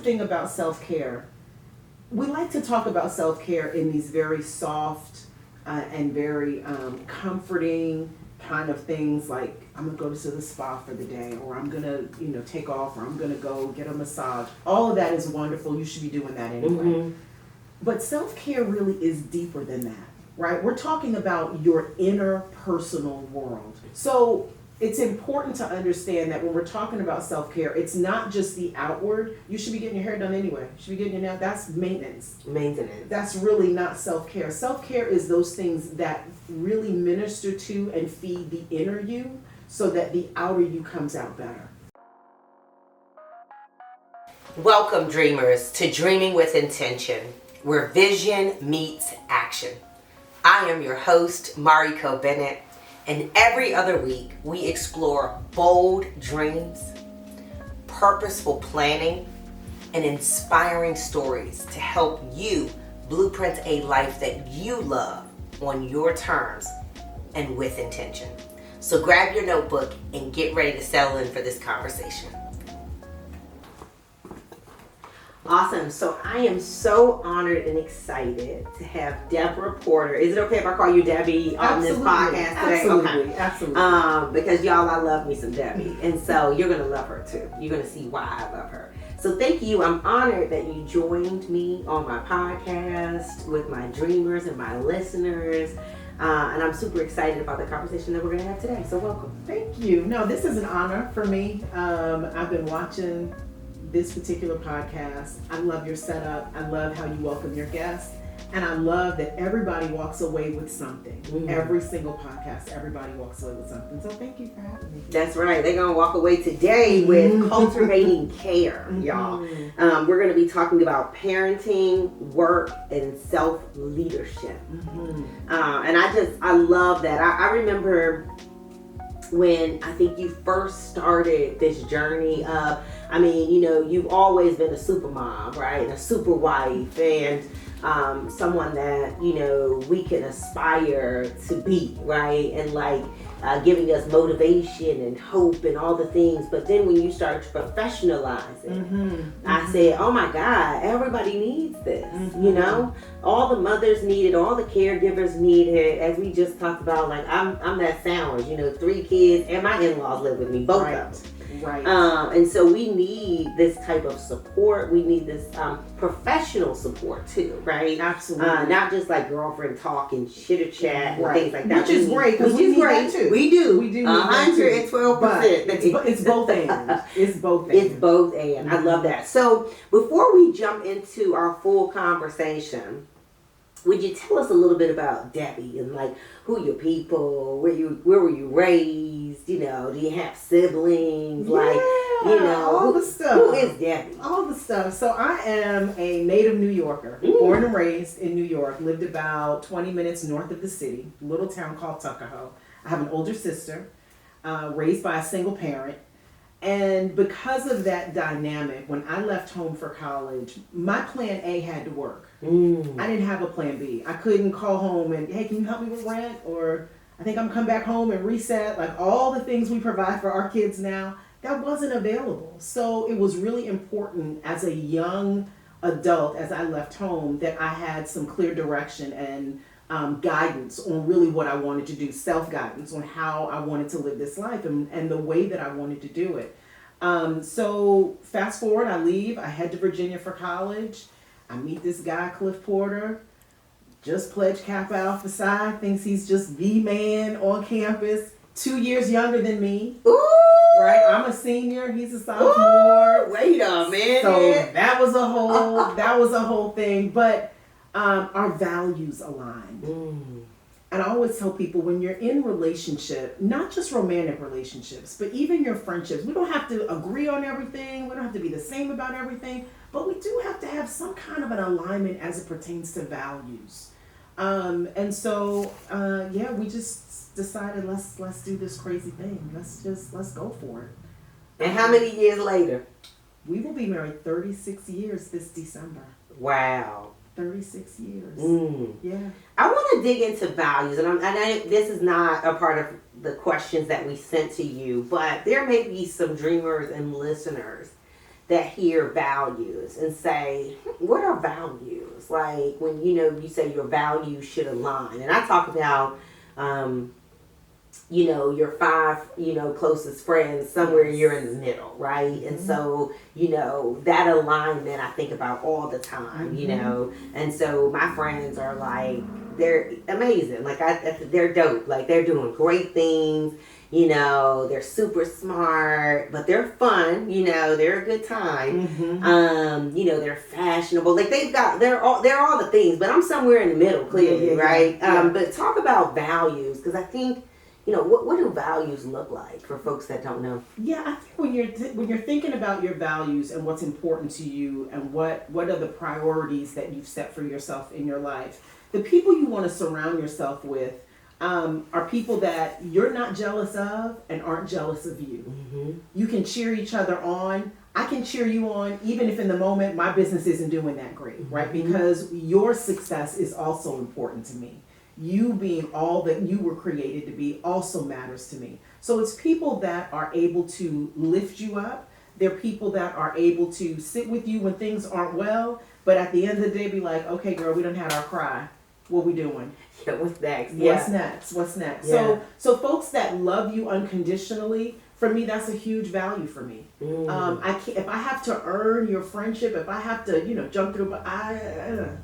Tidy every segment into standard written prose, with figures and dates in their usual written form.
thing about self-care. We like to talk about self-care in these very soft and very comforting kind of things, like I'm gonna go to the spa for the day, or I'm gonna take off, or I'm gonna go get a massage. All of that is wonderful. You should be doing that anyway. Mm-hmm. But self-care really is deeper than that, right? We're talking about your inner personal world. So it's important to understand that when we're talking about self-care, it's not just the outward. You should be getting your hair done anyway. You should be getting your nails. That's maintenance. That's really not self-care. Self-care is those things that really minister to and feed the inner you so that the outer you comes out better. Welcome, dreamers, to Dreaming with Intention, where vision meets action. I am your host, Mariko Bennett. And every other week, we explore bold dreams, purposeful planning, and inspiring stories to help you blueprint a life that you love on your terms and with intention. So grab your notebook and get ready to settle in for this conversation. Awesome. So I am so honored and excited to have Deborah Porter. Is it okay if I call you Debbie on this podcast today? Absolutely. Because y'all, I love me some Debbie. And so you're going to love her too. You're going to see why I love her. So thank you. I'm honored that you joined me on my podcast with my dreamers and my listeners. And I'm super excited about the conversation that we're going to have today. So welcome. Thank you. No, this is an honor for me. I've been watching this particular podcast. I love your setup. I love how you welcome your guests. And I love that everybody walks away with something. Mm-hmm. Every single podcast, everybody walks away with something. So thank you for having me. That's right. They're going to walk away today with Cultivating Care, y'all. We're going to be talking about parenting, work, and self-leadership. And I love that. I remember when I think you first started this journey of, you've always been a super mom, right? A super wife, and someone that, we can aspire to be, right? And giving us motivation and hope and all the things. But then when you start to professionalize it, I said, oh my God, everybody needs this, All the mothers need it, all the caregivers need it. As we just talked about, I'm that sandwich, 3 kids, and my in-laws live with me, both of them. Right. And so we need this type of support. We need this professional support too, right? Absolutely. Not just like girlfriend talk and chitter chat and things like that. Which is great, because we need that too. We do. We do. 112%. It's both and. It's both and. It's both and. I love that. So before we jump into our full conversation, would you tell us a little bit about Debbie and who your people, where were you raised? Do you have siblings? All the stuff. Who is Debbie? All the stuff. So I am a native New Yorker, born and raised in New York, lived about 20 minutes north of the city, a little town called Tuckahoe. I have an older sister, raised by a single parent. And because of that dynamic, when I left home for college, my plan A had to work. I didn't have a plan B. I couldn't call home and, hey, can you help me with rent? Or I think I'm come back home and reset. All the things we provide for our kids now, that wasn't available. So it was really important as a young adult, as I left home, that I had some clear direction and guidance on really what I wanted to do, self-guidance on how I wanted to live this life and the way that I wanted to do it. So fast forward, I leave, I head to Virginia for college. I meet this guy, Cliff Porter, just pledged Kappa Alpha Psi, thinks he's just the man on campus, 2 years younger than me. Ooh! Right? I'm a senior, he's a sophomore. Ooh, wait a minute. So that was a whole thing. But our values align. And I always tell people, when you're in relationship, not just romantic relationships, but even your friendships, we don't have to agree on everything. We don't have to be the same about everything, but we do have to have some kind of an alignment as it pertains to values. And so, we just decided, let's do this crazy thing. Let's go for it. And how many years later? We will be married 36 years this December. Wow. 36 years. Yeah. I want to dig into values, and this is not a part of the questions that we sent to you, but there may be some dreamers and listeners that hear values and say, what are values? Like when, you say your values should align. And I talk about, your 5, closest friends, somewhere you're in the middle, right? Mm-hmm. And so, that alignment I think about all the time, mm-hmm. And so my friends are like, they're amazing. Like they're dope. Like they're doing great things. They're super smart, but they're fun. They're a good time. Mm-hmm. They're fashionable. Like they're all the things. But I'm somewhere in the middle, clearly, right? Yeah. But talk about values, because I think, what do values look like for folks that don't know? Yeah, I think when you're thinking about your values and what's important to you and what are the priorities that you've set for yourself in your life, the people you want to surround yourself with are people that you're not jealous of and aren't jealous of you. Mm-hmm. You can cheer each other on. I can cheer you on even if in the moment my business isn't doing that great, mm-hmm. right? Because your success is also important to me. You being all that you were created to be also matters to me. So it's people that are able to lift you up. They're people that are able to sit with you when things aren't well, but at the end of the day be like, okay, girl, we done had our cry. What we doing? Yeah, what's next? What's next? Yeah. So folks that love you unconditionally, for me, that's a huge value for me. Mm. If I have to earn your friendship, if I have to, jump through, but I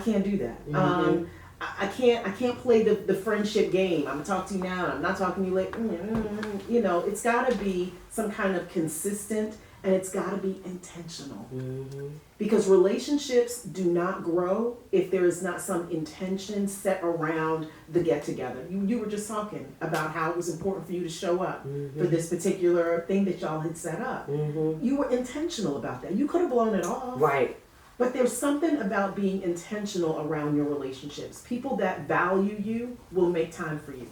can't do that. Mm-hmm. I can't play the friendship game. I'm gonna talk to you now. I'm not talking to you later. It's got to be some kind of consistent, and it's got to be intentional. Mm-hmm. Because relationships do not grow if there is not some intention set around the get together. You were just talking about how it was important for you to show up mm-hmm. for this particular thing that y'all had set up. Mm-hmm. You were intentional about that. You could have blown it off. Right. But there's something about being intentional around your relationships. People that value you will make time for you.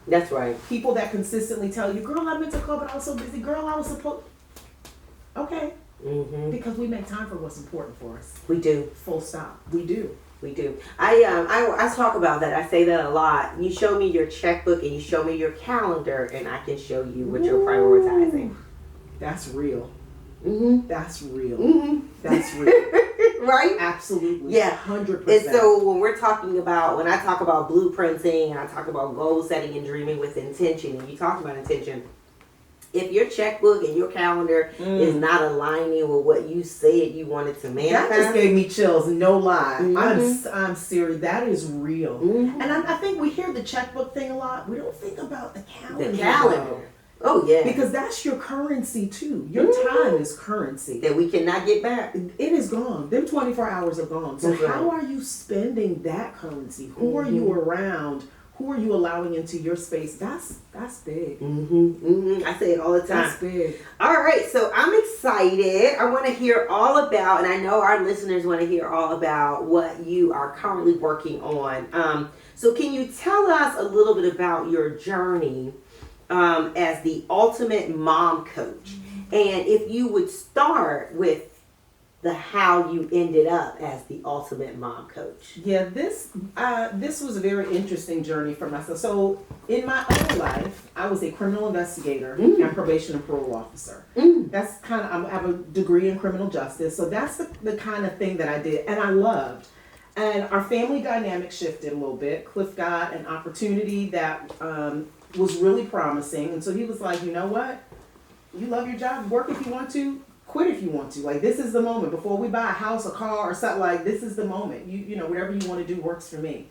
That's right. People that consistently tell you, girl, I meant to call, but I was so busy. Girl, I was supposed... Okay. Mm-hmm. Because we make time for what's important for us. We do. Full stop. We do. We do. I talk about that. I say that a lot. You show me your checkbook and you show me your calendar, and I can show you what you're prioritizing. That's real. Mm-hmm. That's real. Mm-hmm. That's real. Right? Absolutely. Yeah. 100%. And so when I talk about blueprinting and I talk about goal setting and dreaming with intention, and you talk about intention, if your checkbook and your calendar is not aligning with what you said you wanted to manifest, that just gave me chills. No lie. Mm-hmm. I'm serious. That is real. Mm-hmm. And I think we hear the checkbook thing a lot. We don't think about the calendar. The calendar. Oh, yeah. Because that's your currency, too. Your time is currency. That we cannot get back. It is gone. Them 24 hours are gone. So how are you spending that currency? Who are you around? Who are you allowing into your space? That's big. Mm-hmm. Mm-hmm. I say it all the time. That's big. All right. So I'm excited. I want to hear all about, and I know our listeners want to hear all about what you are currently working on. So can you tell us a little bit about your journey as the ultimate mom coach? And if you would start with the how you ended up as the ultimate mom coach. Yeah, this was a very interesting journey for myself. So in my own life, I was a criminal investigator and probation and parole officer. That's kind of, I have a degree in criminal justice. So that's the kind of thing that I did and I loved. And our family dynamic shifted a little bit. Cliff got an opportunity that was really promising. And so he was like, you know what? You love your job, work if you want to, quit if you want to. Like, this is the moment. Before we buy a house, a car, or something, like, this is the moment. You know, whatever you want to do works for me.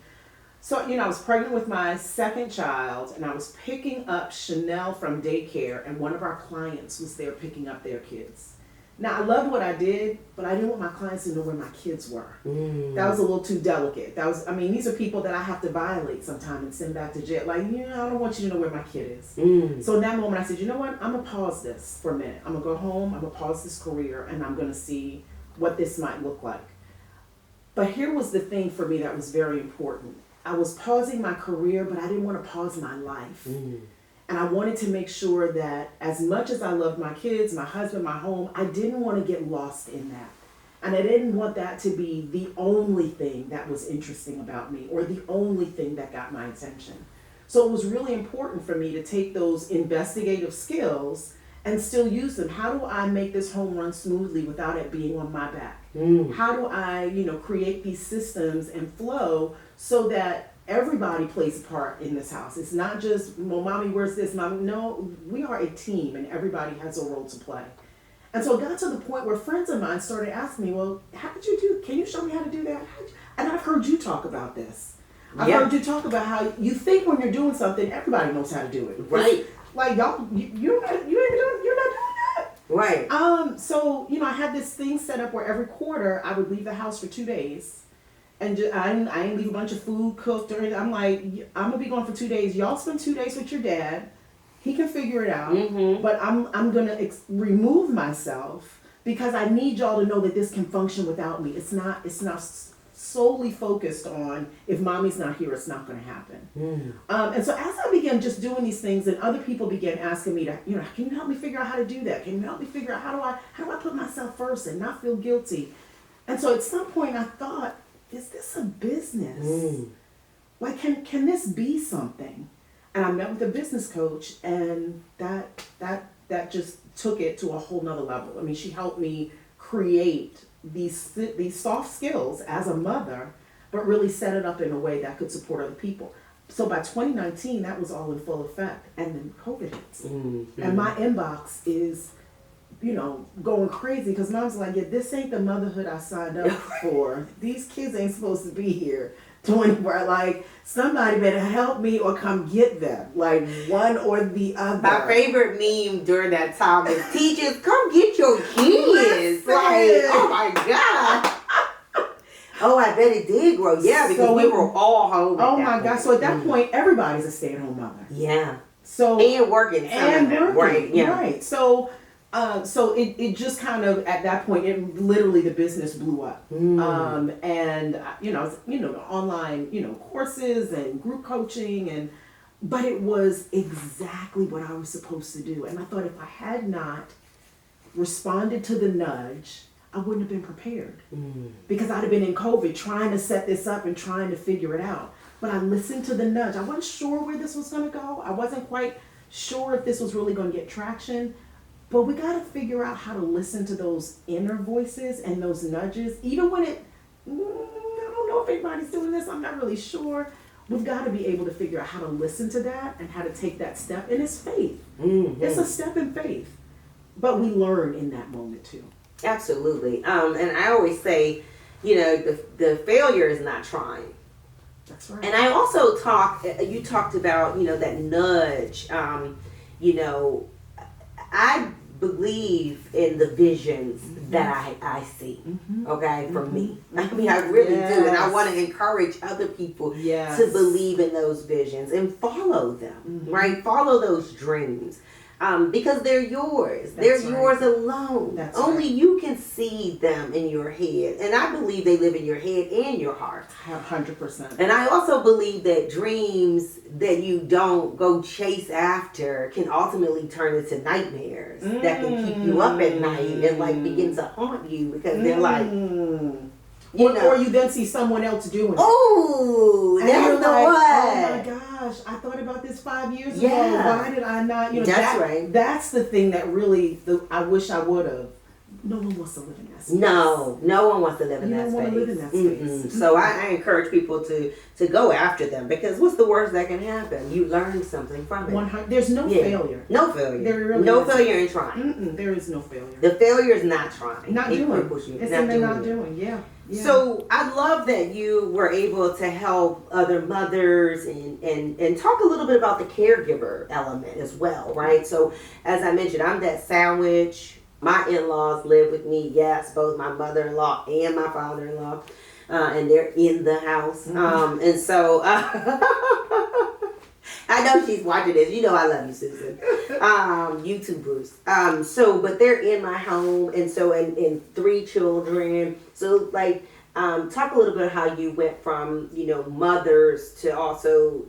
So, I was pregnant with my second child, and I was picking up Chanel from daycare, and one of our clients was there picking up their kids. Now, I loved what I did, but I didn't want my clients to know where my kids were. That was a little too delicate. These are people that I have to violate sometime and send back to jail. Like, I don't want you to know where my kid is. So in that moment, I said, you know what? I'm going to pause this for a minute. I'm going to go home. I'm going to pause this career, and I'm going to see what this might look like. But here was the thing for me that was very important. I was pausing my career, but I didn't want to pause my life. And I wanted to make sure that as much as I loved my kids, my husband, my home, I didn't want to get lost in that. And I didn't want that to be the only thing that was interesting about me or the only thing that got my attention. So it was really important for me to take those investigative skills and still use them? How do I make this home run smoothly without it being on my back? How do I, create these systems and flow so that everybody plays a part in this house? It's not just, well, mommy, where's this? Mommy, no, we are a team and everybody has a role to play. And so it got to the point where friends of mine started asking me, well, can you show me how to do that? And I've heard you talk about this. I've heard you talk about how you think when you're doing something, everybody knows how to do it. Right. Like y'all, you're not doing that. Right. So, I had this thing set up where every quarter I would leave the house for 2 days. And I didn't leave a bunch of food cooked or anything. I'm like, I'm going to be gone for 2 days. Y'all spend 2 days with your dad. He can figure it out. But I'm going to remove myself because I need y'all to know that this can function without me. It's not solely focused on if mommy's not here, it's not going to happen. And so as I began just doing these things, and other people began asking me to, can you help me figure out how to do that? Can you help me figure out how do I put myself first and not feel guilty? And so at some point I thought, is this a business? Like, can this be something? And I met with a business coach, and that just took it to a whole nother level. I mean, she helped me create these soft skills as a mother, but really set it up in a way that could support other people. So by 2019, that was all in full effect, and then COVID hits, and my inbox is, going crazy because mom's like, yeah, this ain't the motherhood I signed up for. These kids ain't supposed to be here. Like, somebody better help me or come get them. Like, one or the other. My favorite meme during that time is, teachers, come get your kids. Listen. Like, oh my God. Oh, I bet it did grow. Yeah, because we were all home. Oh my God. So at that point, everybody's a stay-at-home mother. Yeah. So and working. Right. Yeah. Right. So it just kind of, at that point, it literally, the business blew up. And online, courses and group coaching, but it was exactly what I was supposed to do. And I thought if I had not responded to the nudge, I wouldn't have been prepared because I'd have been in COVID trying to set this up and trying to figure it out. But I listened to the nudge. I wasn't sure where this was going to go. I wasn't quite sure if this was really going to get traction. But we got to figure out how to listen to those inner voices and those nudges, even when I don't know if anybody's doing this, I'm not really sure. We've got to be able to figure out how to listen to that and how to take that step. And it's faith. It's a step in faith. But we learn in that moment too. Absolutely. And I always say, the failure is not trying. That's right. And I also you talked about, that nudge, I believe in the visions that I see, okay, for me. I mean, I really do. And I want to encourage other people to believe in those visions and follow them, right? Follow those dreams. Because they're yours. They're yours alone. Only you can see them in your head. And I believe they live in your head and your heart. 100%. And I also believe that dreams that you don't go chase after can ultimately turn into nightmares that can keep you up at night and begin to haunt you because they're like, or you then see someone else doing it. Oh, that's the one. Oh my gosh, I thought about this 5 years ago. Why did I not? That's right. That's the thing that really, I wish I would have. No one wants to live in that space. No one wants to live in that space. You don't want to live in that space. So I encourage people to go after them because what's the worst that can happen? You learn something from it. There's no failure. No failure. There really no failure in trying. There is no failure. The failure is not trying. Not it doing. Cripples you. It's something not doing. Yeah. So I love that you were able to help other mothers and talk a little bit about the caregiver element as well, right? So as I mentioned, I'm that sandwich. My in-laws live with me. Yes, both my mother-in-law and my father-in-law, and they're in the house. And so I know she's watching this. You know I love you, Susan. You too, Bruce. But they're in my home, and so and 3 children. So talk a little bit how you went from mothers to also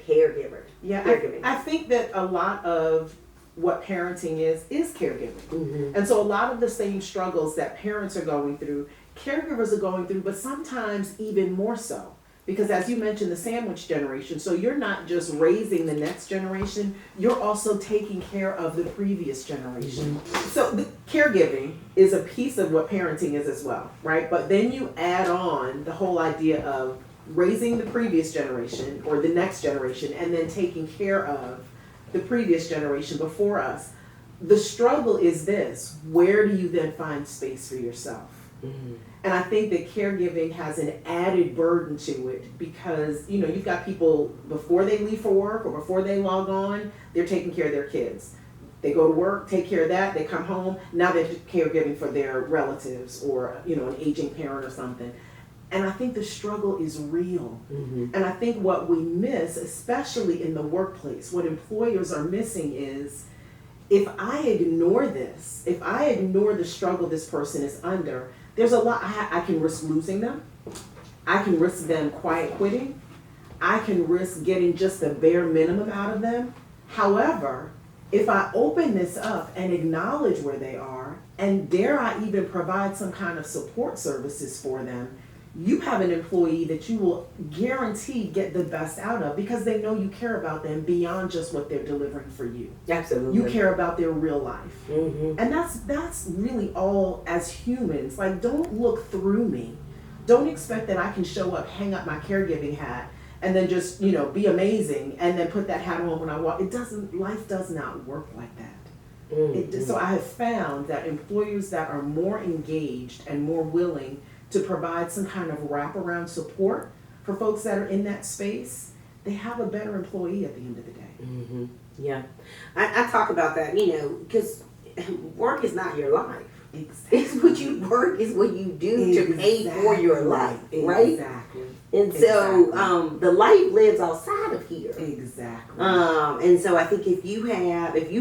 caregivers. Yeah, I think that a lot of what parenting is caregiving. And so a lot of the same struggles that parents are going through, caregivers are going through, but sometimes even more so. Because as you mentioned, the sandwich generation, so you're not just raising the next generation, you're also taking care of the previous generation. So the caregiving is a piece of what parenting is as well, right? But then you add on the whole idea of raising the previous generation or the next generation and then taking care of the previous generation before us. The struggle is this: where do you then find space for yourself? And I think that caregiving has an added burden to it because, you know, you've got people before they leave for work or before they log on, they're taking care of their kids. They go to work, take care of that, they come home, now they're caregiving for their relatives or, you know, an aging parent or something. And I think the struggle is real. And I think what we miss, especially in the workplace, what employers are missing is, if I ignore this, if I ignore the struggle this person is under, there's a lot. I can risk losing them. I can risk them quiet quitting. I can risk getting just the bare minimum out of them. However, if I open this up and acknowledge where they are, and dare I even provide some kind of support services for them, you have an employee that you will guarantee get the best out of because they know you care about them beyond just what they're delivering for you. Absolutely. You care about their real life. And that's really all as humans. Like, don't look through me. Don't expect that I can show up, hang up my caregiving hat, and then just, you know, be amazing and then put that hat on when I walk. Life does not work like that. So I have found that employers that are more engaged and more willing to provide some kind of wraparound support for folks that are in that space, they have a better employee at the end of the day. Yeah. I talk about that, you know, because work is not your life. Exactly. It's what you work is what you do to pay for your life, right? Exactly. And so the life lives outside of here. Exactly. And so I think if you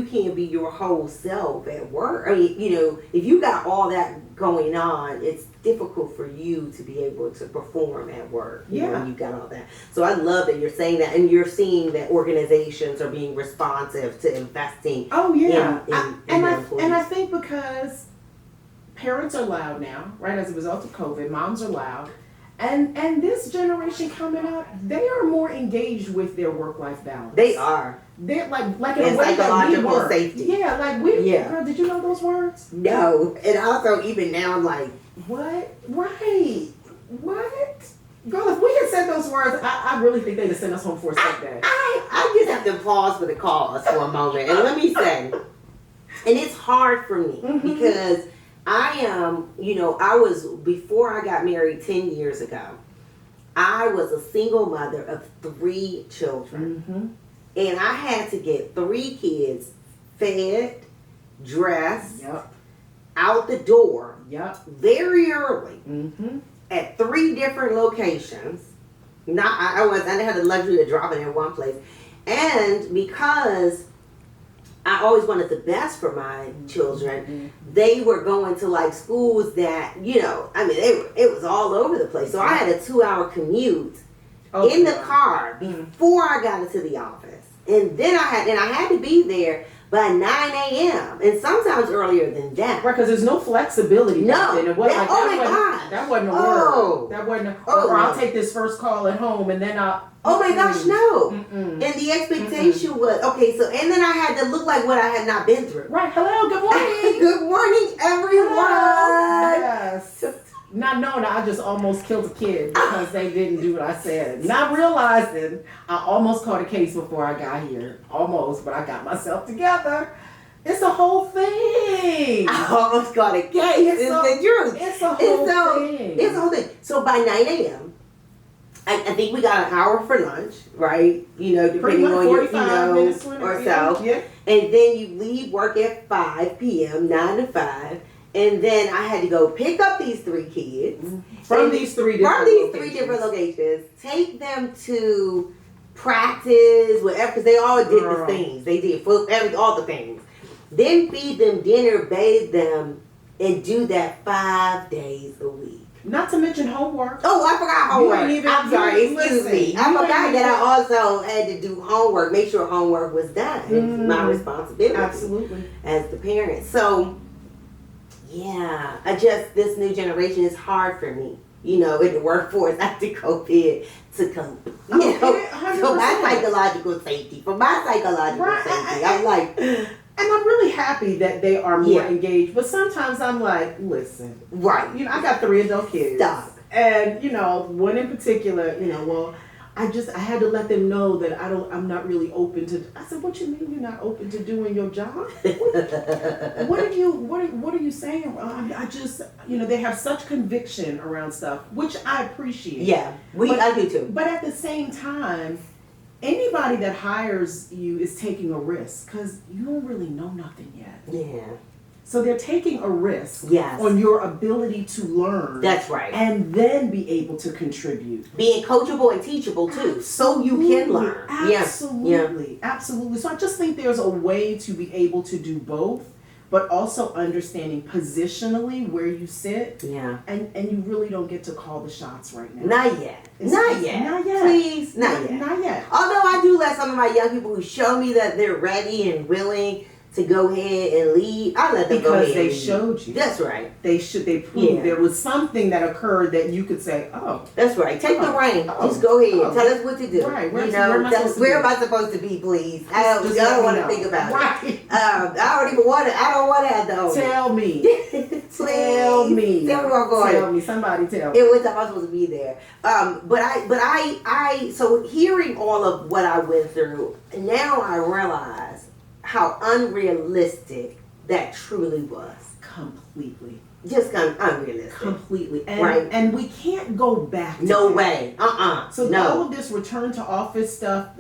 can't be your whole self at work, I mean, you know, if you got all that going on, it's difficult for you to be able to perform at work. You know, you got all that. So I love that you're saying that, and you're seeing that organizations are being responsive to investing. Oh yeah. in their employees. And I think because parents are loud now, right? As a result of COVID, moms are loud. And this generation coming up, they are more engaged with their work-life balance. They are. They're like in and a way that we were. safety. Yeah, like we. Yeah. Girl, did you know those words? No, and also even now I'm like, what? Right? What? Girl, if we had said those words, I really think they'd have sent us home for a sick day. I just have to pause for the cause for a moment, and let me say, and it's hard for me because I am, you know, before I got married 10 years ago, I was a single mother of 3 children. And I had to get 3 kids fed, dressed, out the door very early at 3 different locations. I didn't have the luxury of dropping in one place. And because I always wanted the best for my children, they were going to like schools that, you know, I mean, it was all over the place. So I had a 2-hour commute in the car before I got into the office. And then I had to be there by 9 a.m. and sometimes earlier than that. Right, because there's no flexibility. No. It wasn't like, oh my God. That wasn't a word. That wasn't or I'll take this first call at home and then I'll... Oh my gosh, no. And the expectation was, okay, so, and then I had to look like what I had not been through. Right, hello, good morning. Good morning, everyone. Hello. Yes. Not knowing I just almost killed a kid because they didn't do what I said. Not realizing I almost caught a case before I got here. Almost, but I got myself together. It's a whole thing. I almost caught a case. It's the truth. It's a whole thing. It's a whole thing. So by 9 a.m., I think we got an hour for lunch, right? You know, depending on your, you know, or so. Yeah. And then you leave work at 5 p.m., 9 to 5. And then I had to go pick up these 3 kids from these 3 different locations, take them to practice, whatever, because they all did the things. They did all the things. Then feed them dinner, bathe them, and do that 5 days a week. Not to mention homework. Oh, I forgot homework. I'm sorry, excuse me. I forgot that I also had to do homework, make sure homework was done. It's my responsibility. Absolutely. As the parent. So, yeah, this new generation is hard for me in the workforce after COVID to come, for my psychological safety. For my psychological safety. I'm like, and I'm really happy that they are more engaged. But sometimes I'm like, listen, right? I got 3 adult kids. Stop. And one in particular, I had to let them know that I'm not really open to. I said, what you mean you're not open to doing your job? What are you saying? I just, they have such conviction around stuff, which I appreciate. Yeah, I do too. But at the same time, anybody that hires you is taking a risk because you don't really know nothing yet. Yeah. So they're taking a risk yes. on your ability to learn. That's right. And then be able to contribute. Being coachable and teachable too, so you can learn. Absolutely. Yeah. Absolutely. So I just think there's a way to be able to do both, but also understanding positionally where you sit. Yeah. And you really don't get to call the shots right now. Not yet. Not yet. Please, not yet. Not yet. Although I do let some of my young people who show me that they're ready and willing to go ahead and lead, I let them go ahead. Because they showed you. That's right. They proved there was something that occurred that you could say, oh. That's right. Take the reign. Just go ahead. Tell us what to do. Right. Where am I supposed to be, please? I don't want to think about it. Right. I don't want to have the own. Tell me. Tell me where I'm going. Tell me. Somebody tell me. It was I'm supposed to be there. So hearing all of what I went through, now I realize how unrealistic that truly was. Completely. Just unrealistic. Completely. And, right. And we can't go back to no that. way. So all of this return to office stuff.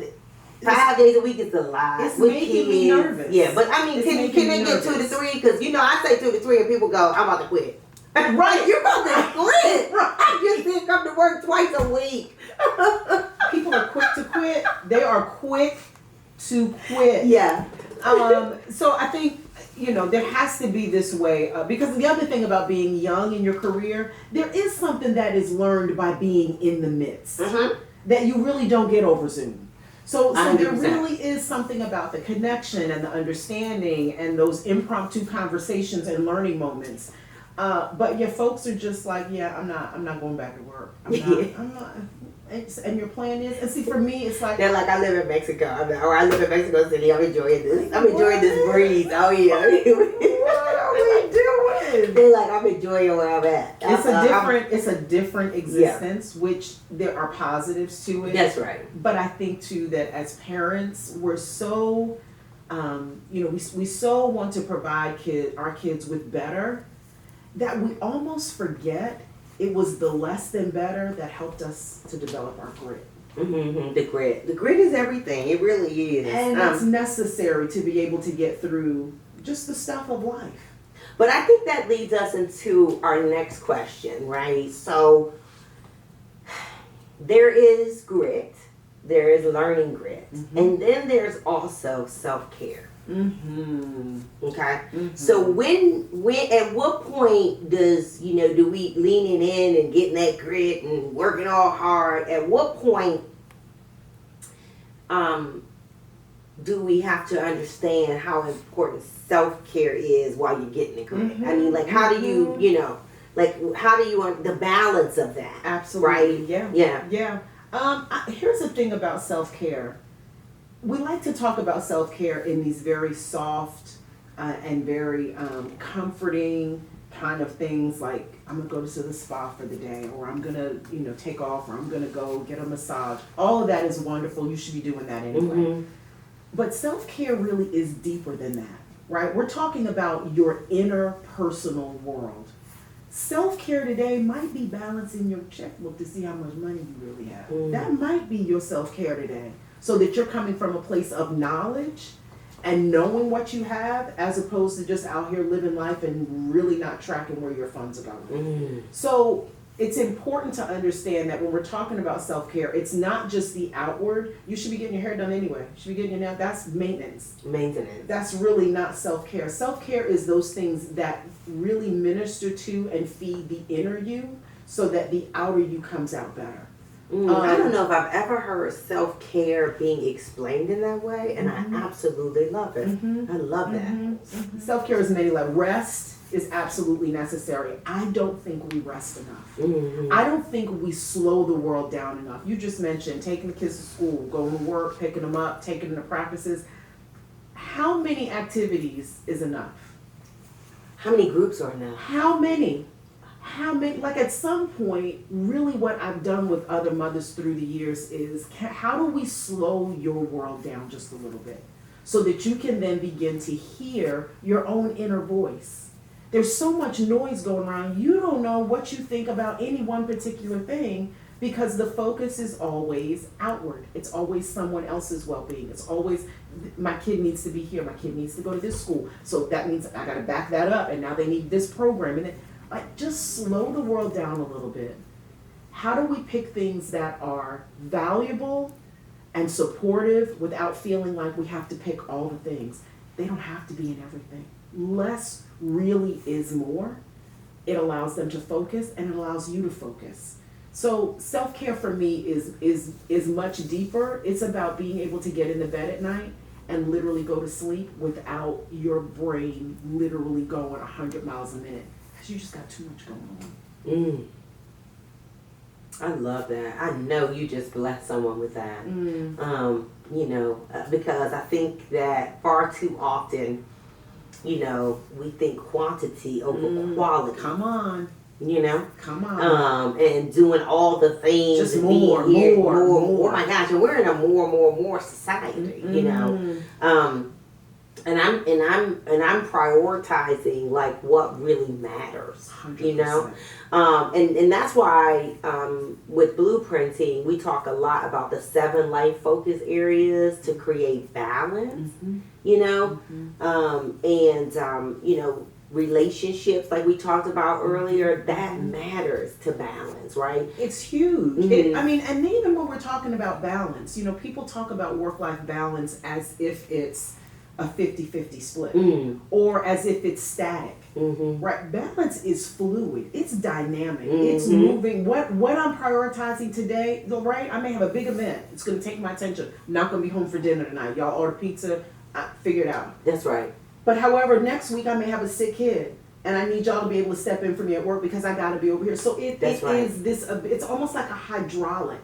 5 days a week is a lot. It's making me nervous. Yeah, but I mean, can they get 2 to 3? Because, I say 2 to 3 and people go, I'm about to quit. Right. You're about to quit. Right. I just didn't come to work twice a week. People are quick to quit. They are quick to quit. Yeah. So I think, there has to be this way, because the other thing about being young in your career, there is something that is learned by being in the midst that you really don't get over Zoom. So there really is something about the connection and the understanding and those impromptu conversations and learning moments. But your folks are just like, I'm not going back to work. I'm not. And your plan is, and see, for me, it's like they're like, I live in Mexico, I live in Mexico City. I'm enjoying this. I'm enjoying this breeze. Oh yeah. What are we doing? They're like, I'm enjoying where I'm at. It's a different existence, which there are positives to it. That's right. But I think too that as parents, we're so, we so want to provide our kids with better that we almost forget. It was the less than better that helped us to develop our grit. Mm-hmm. The grit is everything. It really is. And it's necessary to be able to get through just the stuff of life. But I think that leads us into our next question, right? So there is grit, there is learning grit, and then there's also self-care. Okay. So when at what point does do we leaning in and getting that grit and working all hard? At what point do we have to understand how important self-care is while you're getting the grit? I mean, like, how do you how do you the balance of that? Absolutely. Right? Yeah. Here's the thing about self-care. We like to talk about self-care in these very soft and very comforting kind of things, like I'm going to go to the spa for the day, or I'm going to, take off, or I'm going to go get a massage. All of that is wonderful. You should be doing that anyway. But self-care really is deeper than that, right? We're talking about your inner personal world. Self-care today might be balancing your checkbook to see how much money you really have. That might be your self-care today. So that you're coming from a place of knowledge and knowing what you have, as opposed to just out here living life and really not tracking where your funds are going. So it's important to understand that when we're talking about self-care, it's not just the outward. You should be getting your hair done anyway. You should be getting your nails. That's maintenance. That's really not self-care. Self-care is those things that really minister to and feed the inner you so that the outer you comes out better. I don't know if I've ever heard self-care being explained in that way, and I absolutely love it. I love that. Self-care is many levels. Rest is absolutely necessary. I don't think we rest enough. Mm-hmm. I don't think we slow the world down enough. You just mentioned taking the kids to school, going to work, picking them up, taking them to practices. How many activities is enough? How many groups are enough? How many? Like at some point, really what I've done with other mothers through the years is how do we slow your world down just a little bit so that you can then begin to hear your own inner voice? There's so much noise going around. You don't know what you think about any one particular thing because the focus is always outward. It's always someone else's well-being. It's always, my kid needs to be here. My kid needs to go to this school. So that means I got to back that up. And now they need this program. And like, just slow the world down a little bit. How do we pick things that are valuable and supportive without feeling like we have to pick all the things? They don't have to be in everything. Less really is more. It allows them to focus and it allows you to focus. So self-care for me is much deeper. It's about being able to get into bed at night and literally go to sleep without your brain literally going 100 miles a minute because you just got too much going on. I love that. I know you just blessed someone with that. Because I think that far too often, we think quantity over quality. Come on. Come on. And doing all the things. Just and more. Oh my gosh, and we're in a more society, And I'm prioritizing like what really matters, 100%. And that's why with blueprinting we talk a lot about the 7 life focus areas to create balance, relationships like we talked about earlier, that matters to balance, right? It's huge. Mm-hmm. And even when we're talking about balance, people talk about work-life balance as if it's a 50-50 split or as if it's static. Right? Balance is fluid. It's dynamic. It's moving. What I'm prioritizing today, right? I may have a big event. It's going to take my attention. I'm not going to be home for dinner tonight. Y'all order pizza. Figure it out. That's right. But however, next week I may have a sick kid. And I need y'all to be able to step in for me at work because I got to be over here. So it's almost like a hydraulic.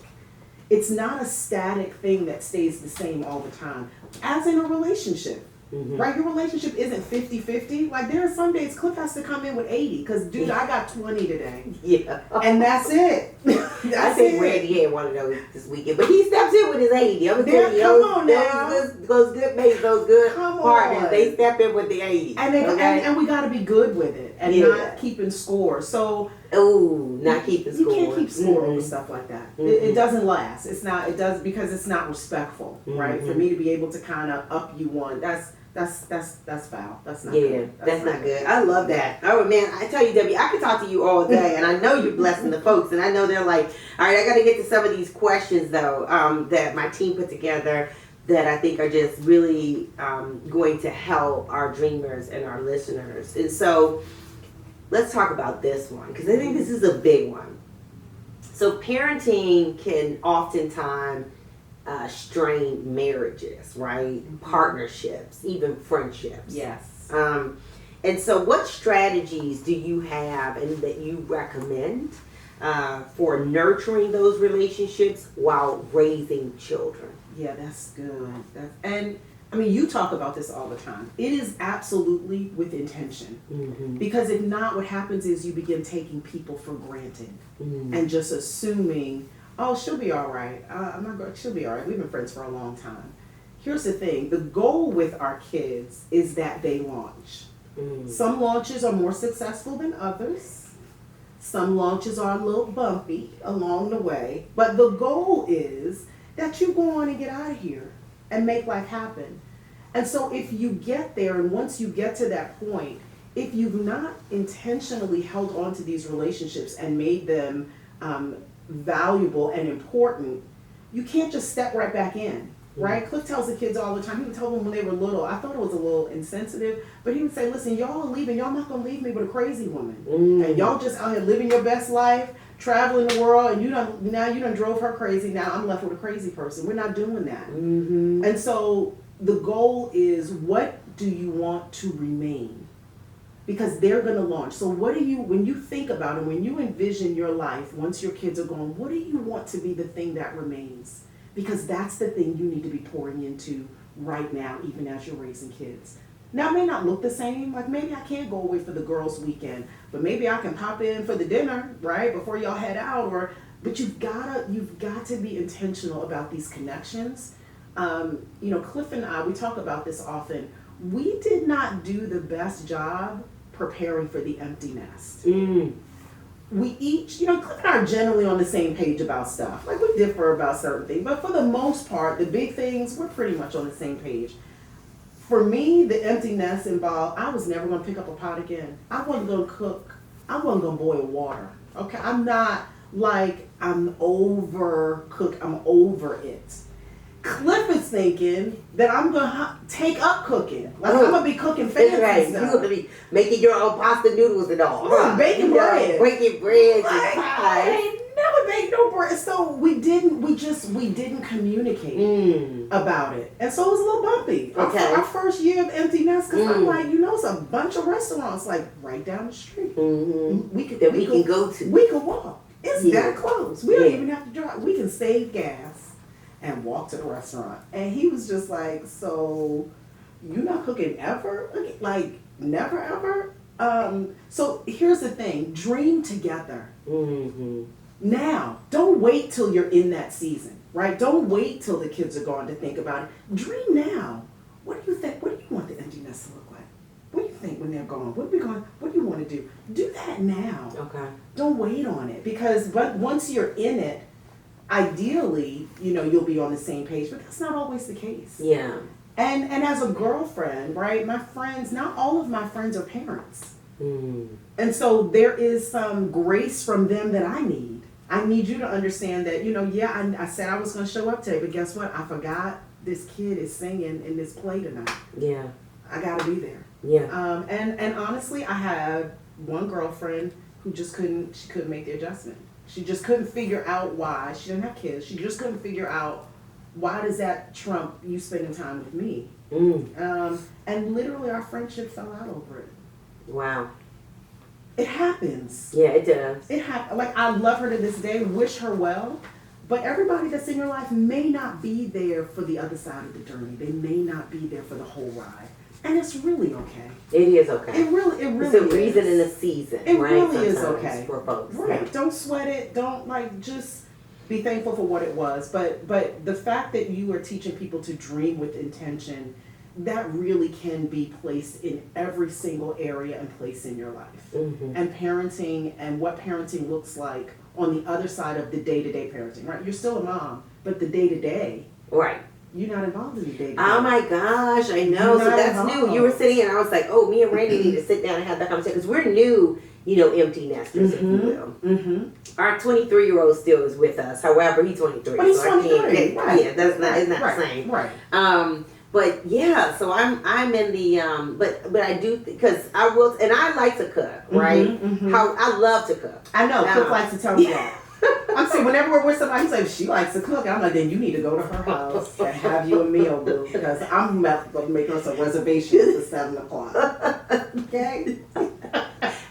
It's not a static thing that stays the same all the time. As in a relationship, right? Your relationship isn't 50-50. Like there are some days Cliff has to come in with 80 because, dude, I got 20 today. Yeah. And that's it. I think Randy had one of those this weekend. But he steps in with his 80. I'm telling you, come on now. Those good mates, those good partners, they step in with the 80. And we got to be good with it and not keeping score. So... not keeping score. You can't keep score with stuff like that. It doesn't last. Because it's not respectful, right? For me to be able to kind of up you one, that's foul. That's not good. That's not good. I love that. Oh man, I tell you, Debbie, I could talk to you all day, and I know you're blessing the folks, and I know they're like, all right, I got to get to some of these questions though that my team put together that I think are just really going to help our dreamers and our listeners. And so let's talk about this one because I think this is a big one. So parenting can oftentimes strain marriages, right? Partnerships, even friendships. Yes. And so what strategies do you have and that you recommend for nurturing those relationships while raising children? Yeah, that's good. And I mean, you talk about this all the time. It is absolutely with intention. Because if not, what happens is you begin taking people for granted and just assuming, oh, she'll be all right. She'll be all right. We've been friends for a long time. Here's the thing. The goal with our kids is that they launch. Some launches are more successful than others. Some launches are a little bumpy along the way. But the goal is that you go on and get out of here and make life happen. And so if you get there, and once you get to that point, if you've not intentionally held on to these relationships and made them valuable and important, you can't just step right back in, right? Cliff tells the kids all the time, he would tell them when they were little, I thought it was a little insensitive, but he would say, listen, y'all are leaving, y'all not gonna leave me with a crazy woman. And y'all just out here living your best life, traveling the world, and you done drove her crazy, now I'm left with a crazy person. We're not doing that. And so the goal is, what do you want to remain? because they're going to launch. So when you think about it, when you envision your life, once your kids are gone, what do you want to be the thing that remains? Because that's the thing you need to be pouring into right now, even as you're raising kids. Now, it may not look the same. Like, maybe I can't go away for the girls' weekend, but maybe I can pop in for the dinner, right, before y'all head out. But you've got to be intentional about these connections. Cliff and I, we talk about this often. We did not do the best job preparing for the empty nest. We each, Cliff and I are generally on the same page about stuff. Like, we differ about certain things, but for the most part, the big things, we're pretty much on the same page. For me, the empty nest involved, I was never going to pick up a pot again. I wasn't going to cook. I wasn't going to boil water. Okay, I'm not like I'm overcooked. I'm over it. Cliff is thinking that I'm going to take up cooking. Like, I'm going to be cooking fancy stuff. You're going to be making your own pasta noodles and all. Right, baking bread. Breaking bread like, and pies. I ain't never baked no bread. So we didn't communicate about it. And so it was a little bumpy. Okay. Our first year of empty nest, because I'm like, it's a bunch of restaurants like right down the street. We can go to. We can walk. It's that close. We don't even have to drive. We can save gas and walk to the restaurant. And he was just like, so you're not cooking ever? Like, never ever? So here's the thing. Dream together. Now. Don't wait till you're in that season, right? Don't wait till the kids are gone to think about it. Dream now. What do you think? What do you want the empty nest to look like? What do you think when they're gone? What do you want to do? Do that now. Okay. Don't wait on it, but once you're in it, ideally, you'll be on the same page, but that's not always the case. Yeah. And as a girlfriend, right, not all of my friends are parents. And so there is some grace from them that I need. I need you to understand that, I said I was going to show up today, but guess what? I forgot this kid is singing in this play tonight. Yeah. I got to be there. Yeah. And honestly, I had one girlfriend who just couldn't make the adjustment. She just couldn't figure out why. She didn't have kids. She just couldn't figure out, why does that trump you spending time with me? And literally our friendship fell out over it. Wow. It happens. Yeah, it does. It happens. Like, I love her to this day, wish her well, but everybody that's in your life may not be there for the other side of the journey. They may not be there for the whole ride. And it's really okay. It is okay. It really it's a reason and a season. It right? really is Sometimes okay for folks. Right. Yeah. Don't sweat it. Don't just be thankful for what it was. But the fact that you are teaching people to dream with intention, that really can be placed in every single area and place in your life. And parenting and what parenting looks like on the other side of the day-to-day parenting. Right. You're still a mom, but the day-to-day. Right. You're not involved in the day-to-day. Oh my gosh, I know. So that's new. You were sitting and I was like, oh, me and Randy need to sit down and have that conversation because we're new, empty nesters, if you will. Our 23-year-old still is with us. However, he's 23. But he's so 23. Right. Yeah, isn't that the same? Right. But yeah, so I'm in the but I do because I will, and I like to cook, right? How I love to cook. I know. Cook likes to tell me that. I'm saying whenever we're with somebody, he's like, she likes to cook. I'm like, then you need to go to her house and have you a meal, boo, because I'm about to make us a reservation for 7 o'clock. Okay?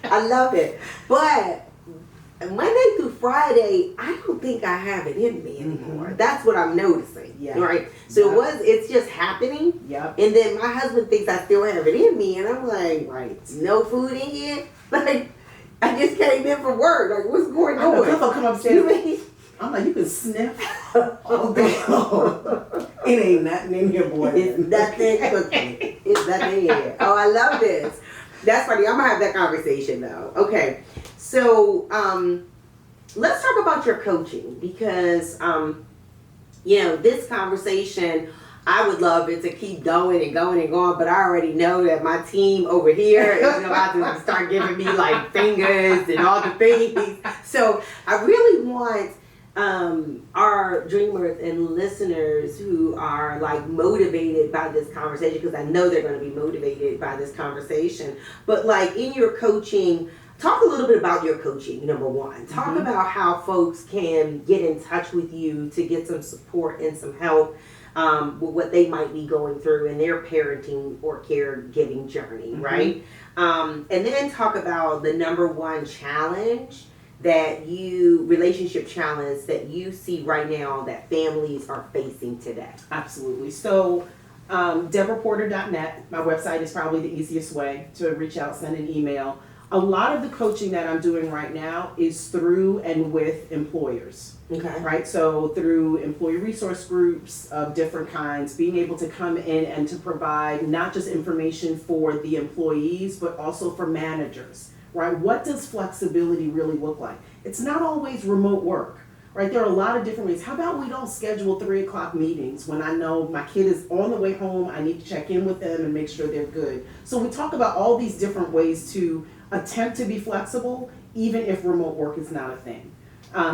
I love it, but Monday through Friday, I don't think I have it in me anymore. That's what I'm noticing. Yeah. Right. So it's just happening. Yep. And then my husband thinks I still have it in me, and I'm like, right, no food in here. Like, I just came in from work. Like, what's going on? Cliff will come upstairs. I'm like, you can sniff all day long. It ain't nothing in here, boy. It's nothing cooking. It's nothing here. Oh, I love this. That's funny. I'm gonna have that conversation though. Okay. So, let's talk about your coaching because, this conversation, I would love it to keep going and going and going, but I already know that my team over here is about to start giving me like fingers and all the things. So I really want our dreamers and listeners who are like motivated by this conversation, because I know they're going to be motivated by this conversation, but like in your coaching, talk a little bit about your coaching, number one. Talk about how folks can get in touch with you to get some support and some help. with what they might be going through in their parenting or caregiving journey, right? And then talk about the number one challenge relationship challenge that you see right now that families are facing today. Absolutely. So, DeborahPorter.net, my website is probably the easiest way to reach out, send an email. A lot of the coaching that I'm doing right now is through and with employers. Okay. Right? So through employee resource groups of different kinds, being able to come in and to provide not just information for the employees, but also for managers. Right? What does flexibility really look like? It's not always remote work. Right? There are a lot of different ways. How about we don't schedule 3:00 meetings when I know my kid is on the way home, I need to check in with them and make sure they're good. So we talk about all these different ways to attempt to be flexible, even if remote work is not a thing.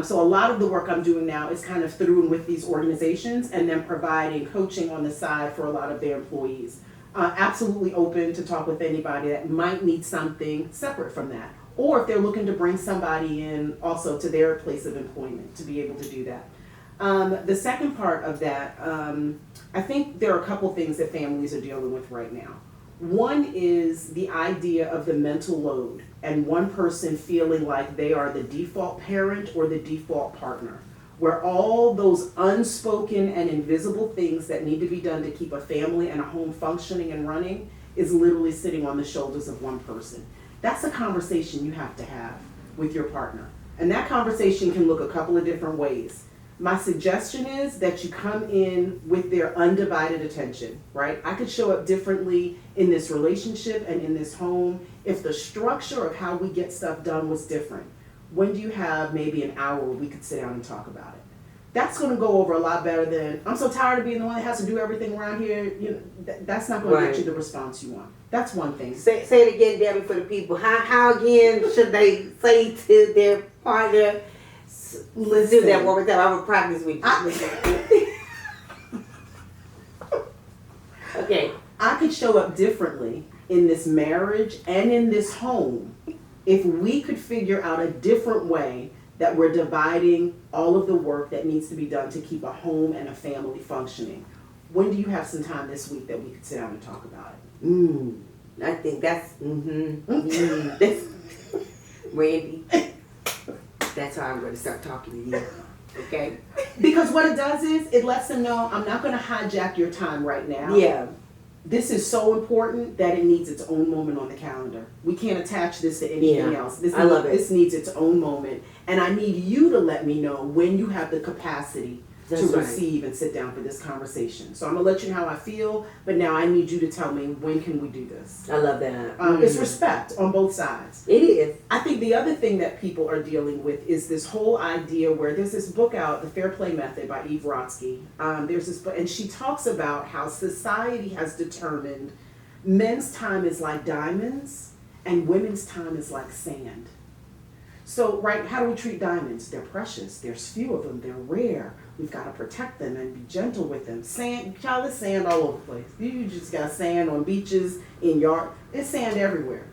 So a lot of the work I'm doing now is kind of through and with these organizations, and then providing coaching on the side for a lot of their employees. Absolutely open to talk with anybody that might need something separate from that. Or if they're looking to bring somebody in also to their place of employment to be able to do that. The second part of that, I think there are a couple things that families are dealing with right now. One is the idea of the mental load and one person feeling like they are the default parent or the default partner, where all those unspoken and invisible things that need to be done to keep a family and a home functioning and running is literally sitting on the shoulders of one person. That's a conversation you have to have with your partner. And that conversation can look a couple of different ways. My suggestion is that you come in with their undivided attention, right? I could show up differently in this relationship and in this home if the structure of how we get stuff done was different. When do you have maybe an hour where we could sit down and talk about it? That's going to go over a lot better than, I'm so tired of being the one that has to do everything around here. You know, that's not going to get you the response you want. That's one thing. Say it again, Debbie, for the people. How again should they say to their partner? Let's do that one more time. I will practice with you. Okay. I could show up differently in this marriage and in this home if we could figure out a different way that we're dividing all of the work that needs to be done to keep a home and a family functioning. When do you have some time this week that we could sit down and talk about it? I think that's, that's Randy. That's how I'm going to start talking to you. Okay? Because what it does is it lets them know I'm not going to hijack your time right now. Yeah. This is so important that it needs its own moment on the calendar. We can't attach this to anything else. Love it. This needs its own moment. And I need you to let me know when you have the capacity to receive and sit down for this conversation. So I'm going to let you know how I feel, but now I need you to tell me, when can we do this? I love that. It's respect on both sides. It is. I think the other thing that people are dealing with is this whole idea where there's this book out, The Fair Play Method by Eve Rodsky. There's this book, and she talks about how society has determined men's time is like diamonds and women's time is like sand. So, right, how do we treat diamonds? They're precious. There's few of them. They're rare. We've got to protect them and be gentle with them. Sand, child, there's sand all over the place. You just got sand on beaches, in yard. There's sand everywhere.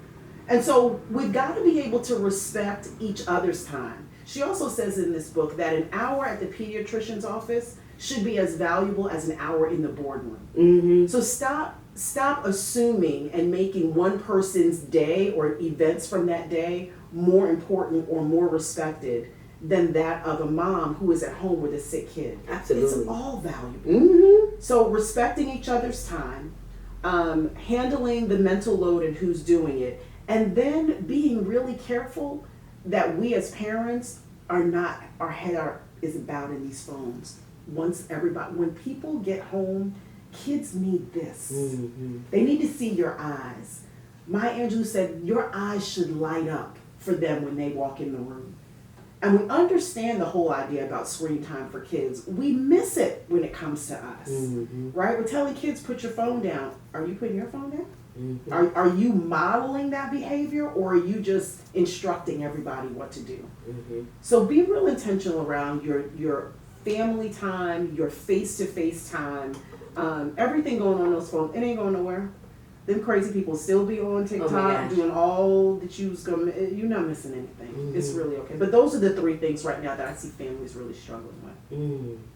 And so we've got to be able to respect each other's time. She also says in this book that an hour at the pediatrician's office should be as valuable as an hour in the boardroom. So stop assuming and making one person's day or events from that day more important or more respected than that of a mom who is at home with a sick kid. Absolutely. It's all valuable. So respecting each other's time, handling the mental load and who's doing it, and then being really careful that we as parents are not, our head is about in these phones. When people get home, kids need this. They need to see your eyes. Maya Angelou said, your eyes should light up for them when they walk in the room. And we understand the whole idea about screen time for kids. We miss it when it comes to us, right? We're telling kids, put your phone down. Are you putting your phone down? Are you modeling that behavior, or are you just instructing everybody what to do? So be real intentional around your family time, your face-to-face time, everything going on those phones. It ain't going nowhere. them crazy people still be on TikTok doing all that you're not missing anything. It's really okay. But those are the 3 things right now that I see families really struggling with.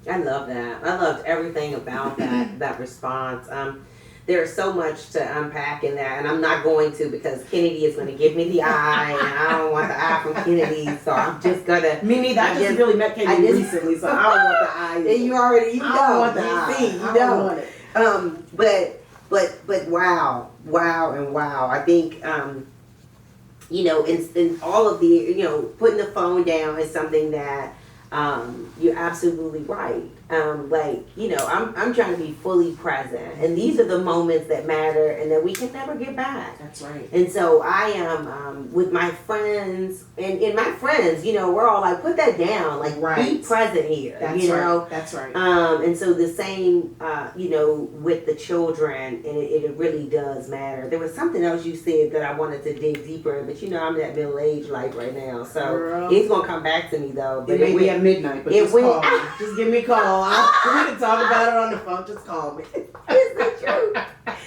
I love that. I loved everything about that response. There's so much to unpack in that, and I'm not going to because Kennedy is going to give me the eye, and I don't want the eye from Kennedy, so I'm just going to... Me neither. I just really met Kennedy recently, so I don't want the eye. You already, I don't want the eye. See, I don't want it. But wow. I think, in all of the, putting the phone down is something that you're absolutely right. I'm trying to be fully present, and these are the moments that matter and that we can never get back. That's right. And so I am with my friends, and my friends, we're all like, put that down, like be present here. That's right. That's right. And so the same, with the children, and it really does matter. There was something else you said that I wanted to dig deeper in, but I'm in that middle age life right now, so it's gonna come back to me though. But it may be at midnight, but just call me. Just give me a call. We can talk about it on the phone. Just call me. It's the truth.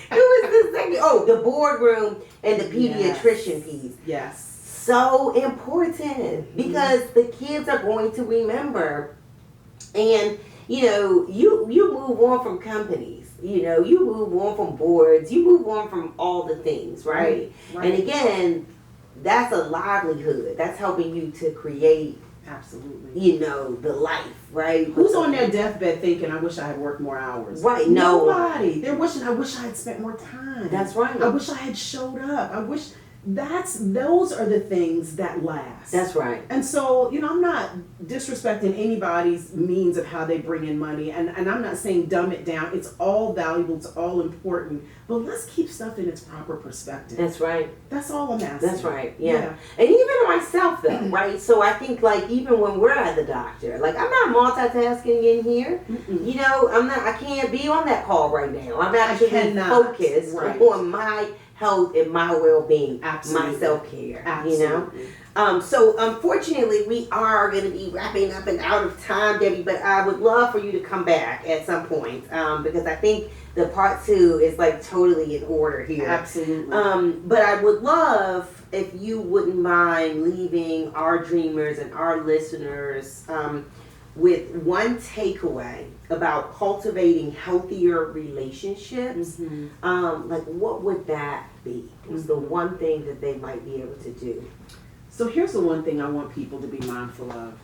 It was the second. Oh, the boardroom and the pediatrician piece. Yes. So important because the kids are going to remember. And, you move on from companies. You move on from boards. You move on from all the things, right? And again, that's a livelihood. That's helping you to create... Absolutely. The life, right? Who's on their deathbed thinking, I wish I had worked more hours? Right, no. Nobody. They're wishing, I wish I had spent more time. That's right. I wish I had showed up. Those are the things that last. That's right. And so, I'm not disrespecting anybody's means of how they bring in money. And I'm not saying dumb it down. It's all valuable. It's all important. But let's keep stuff in its proper perspective. That's right. That's all I'm asking. That's right. Yeah. And even myself though, right? So I think even when we're at the doctor, I'm not multitasking in here. I can't be on that call right now. I'm actually focused on my health and my well-being, my self-care. Absolutely. So unfortunately, we are going to be wrapping up and out of time, Debbie, but I would love for you to come back at some point because I think the part 2 is totally in order here. Absolutely. But I would love if you wouldn't mind leaving our dreamers and our listeners with one takeaway about cultivating healthier relationships. What would that be? What's the one thing that they might be able to do? So here's the one thing I want people to be mindful of.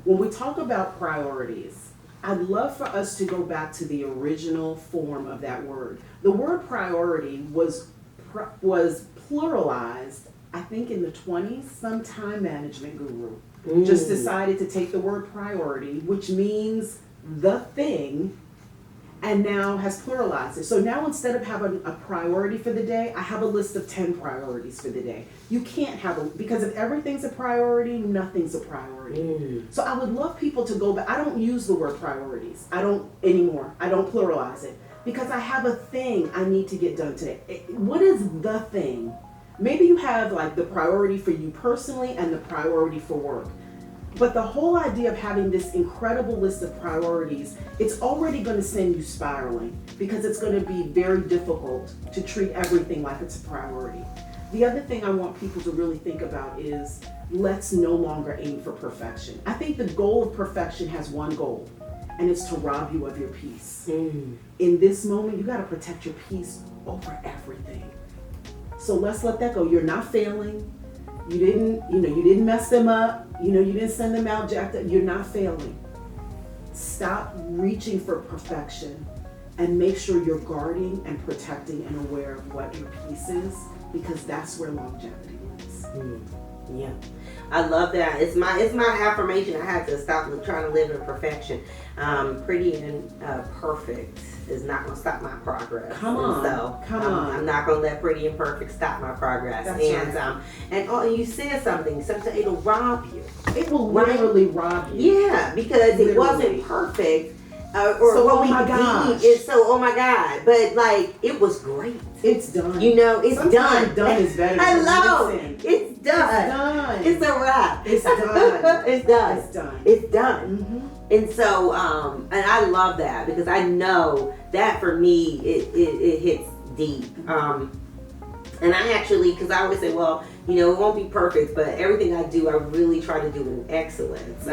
When we talk about priorities, I'd love for us to go back to the original form of that word. The word priority was pluralized, I think in the 20s, some time management guru just decided to take the word priority, which means the thing, and now has pluralized it. So now instead of having a priority for the day, I have a list of 10 priorities for the day. You can't have because if everything's a priority, nothing's a priority. So I would love people to go back. I don't use the word priorities. I don't anymore. I don't pluralize it because I have a thing I need to get done today. What is the thing? Maybe you have the priority for you personally and the priority for work. But the whole idea of having this incredible list of priorities, it's already going to send you spiraling because it's going to be very difficult to treat everything like it's a priority. The other thing I want people to really think about is let's no longer aim for perfection. I think the goal of perfection has one goal, and it's to rob you of your peace. In this moment, you got to protect your peace over everything. So let's let that go. You're not failing. You didn't mess them up. You didn't send them out jacked up. You're not failing. Stop reaching for perfection and make sure you're guarding and protecting and aware of what your peace is, because that's where longevity lives. Yeah. I love that. It's my affirmation. I had to stop trying to live in perfection. Pretty and perfect is not going to stop my progress. Come on. I'm not going to let pretty and perfect stop my progress. That's right. And you said something it'll rob you. It will literally rob you. Yeah, because it wasn't perfect. Oh my God! But it was great. It's done. It's sometimes done. Done is better. I than know. It's It's done. It's done. It's a wrap. It's done. It's done. It's done. It's done. And so, and I love that because I know that for me, it hits deep. And I actually, because I always say, well, you know, it won't be perfect, but everything I do, I really try to do in excellence.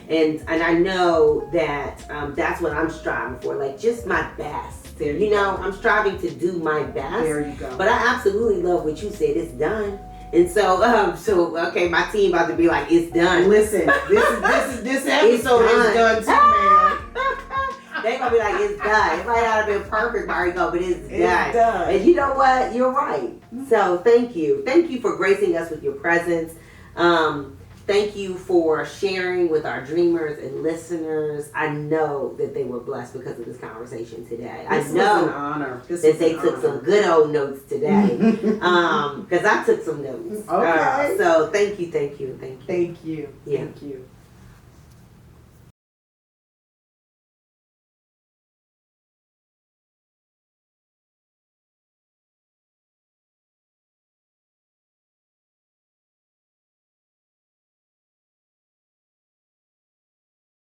And I know that that's what I'm striving for, like just my best. There you know, I'm striving to do my best. There you go. But I absolutely love what you said. It's done. And so, okay, my team about to be like, it's done. Listen, this episode is done too, man. They gonna be like, it's done. It might not have been perfect, Mariko, but it's done. And you know what? You're right. So thank you. Thank you for gracing us with your presence. Thank you for sharing with our dreamers and listeners. I know that they were blessed because of this conversation today. This was an honor. That they took some good old notes today. Because I took some notes. Okay. So thank you. Thank you. Yeah. Thank you.